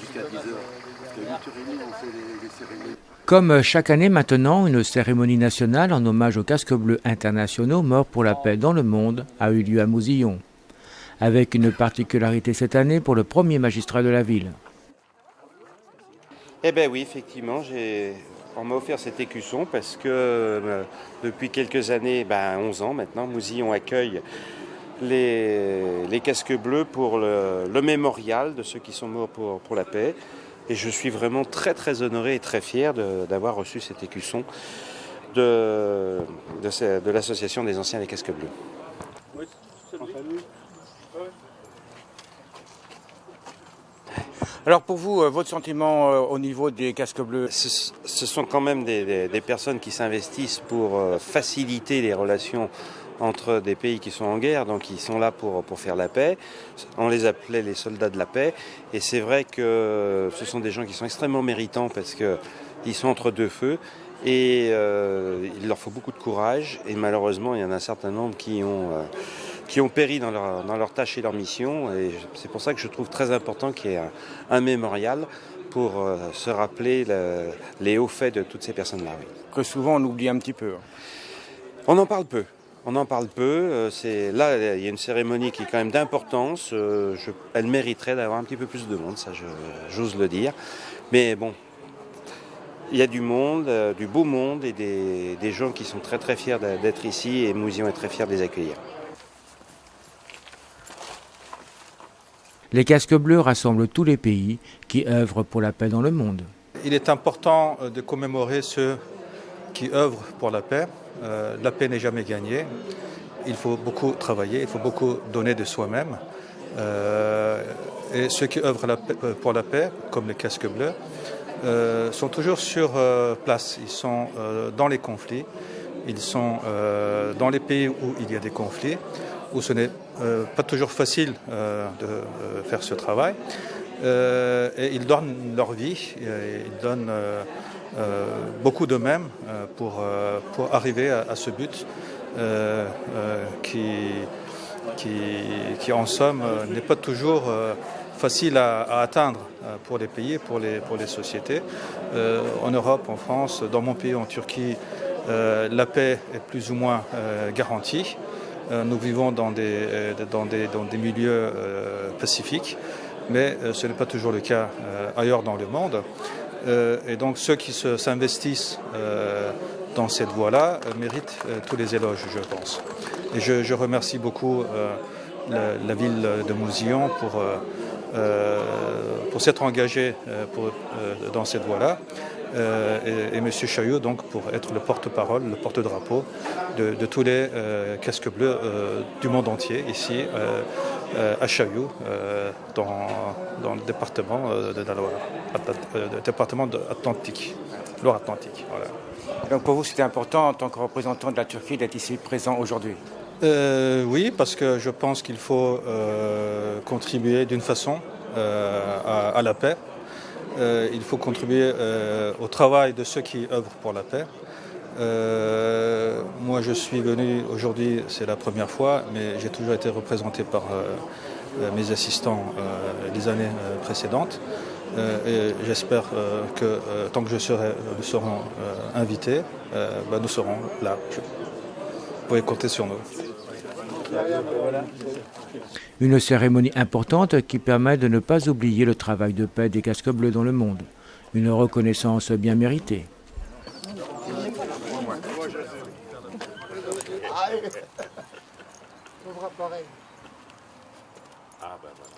jusqu'à 10 heures. Parce qu'à 8h30, on fait les cérémonies. Comme chaque année maintenant, une cérémonie nationale en hommage aux casques bleus internationaux morts pour la paix dans le monde a eu lieu à Mouzillon, avec une particularité cette année pour le premier magistrat de la ville. Eh bien oui, effectivement, on m'a offert cet écusson parce que depuis quelques années, 11 ans maintenant, Mouzillon accueille les casques bleus pour le mémorial de ceux qui sont morts pour la paix. Et je suis vraiment très très honoré et très fier d'avoir reçu cet écusson de l'association des anciens des casques bleus. Oui, c'est lui. Alors pour vous, votre sentiment au niveau des casques bleus? Ce sont quand même des personnes qui s'investissent pour faciliter les relations entre des pays qui sont en guerre, donc ils sont là pour faire la paix. On les appelait les soldats de la paix, et c'est vrai que ce sont des gens qui sont extrêmement méritants parce qu'ils sont entre deux feux, et il leur faut beaucoup de courage, et malheureusement il y en a un certain nombre qui ont péri dans leur tâche et leur mission, et c'est pour ça que je trouve très important qu'il y ait un mémorial pour se rappeler les hauts faits de toutes ces personnes-là. Oui. Que souvent on oublie un petit peu. On en parle peu. On en parle peu. Là, il y a une cérémonie qui est quand même d'importance. Elle mériterait d'avoir un petit peu plus de monde, ça j'ose le dire. Mais bon, il y a du monde, du beau monde et des gens qui sont très très fiers d'être ici, et Mouzillon est très fier de les accueillir. Les casques bleus rassemblent tous les pays qui œuvrent pour la paix dans le monde. Il est important de commémorer ceux qui œuvrent pour la paix. La paix n'est jamais gagnée. Il faut beaucoup travailler, il faut beaucoup donner de soi-même. Et ceux qui œuvrent pour la paix, comme les casques bleus, sont toujours sur place. Ils sont dans les conflits, ils sont dans les pays où il y a des conflits, où ce n'est pas toujours facile de faire ce travail. Et ils donnent leur vie, ils donnent beaucoup d'eux-mêmes pour arriver à ce but qui en somme n'est pas toujours facile à atteindre pour les pays, pour les sociétés. En Europe, en France, dans mon pays, en Turquie, la paix est plus ou moins garantie. Nous vivons dans des milieux pacifiques, mais ce n'est pas toujours le cas ailleurs dans le monde. Et donc ceux qui s'investissent dans cette voie-là méritent tous les éloges, je pense. Et je remercie beaucoup la ville de Mouzillon pour s'être engagé dans cette voie-là, et M. Chailloux donc pour être le porte-parole, le porte-drapeau de tous les casques bleus du monde entier, ici à Chailloux, dans le département de la Loire, le département Atlantique, Loire-Atlantique. Voilà. Donc pour vous, c'était important en tant que représentant de la Turquie d'être ici présent aujourd'hui? Oui, parce que je pense qu'il faut contribuer d'une façon à la paix. Il faut contribuer au travail de ceux qui œuvrent pour la paix. Moi, je suis venu aujourd'hui, c'est la première fois, mais j'ai toujours été représenté par mes assistants les années précédentes. Et j'espère que tant que nous serons invités, nous serons là. Vous pouvez compter sur nous. Une cérémonie importante qui permet de ne pas oublier le travail de paix des casques bleus dans le monde. Une reconnaissance bien méritée. Ah ben voilà,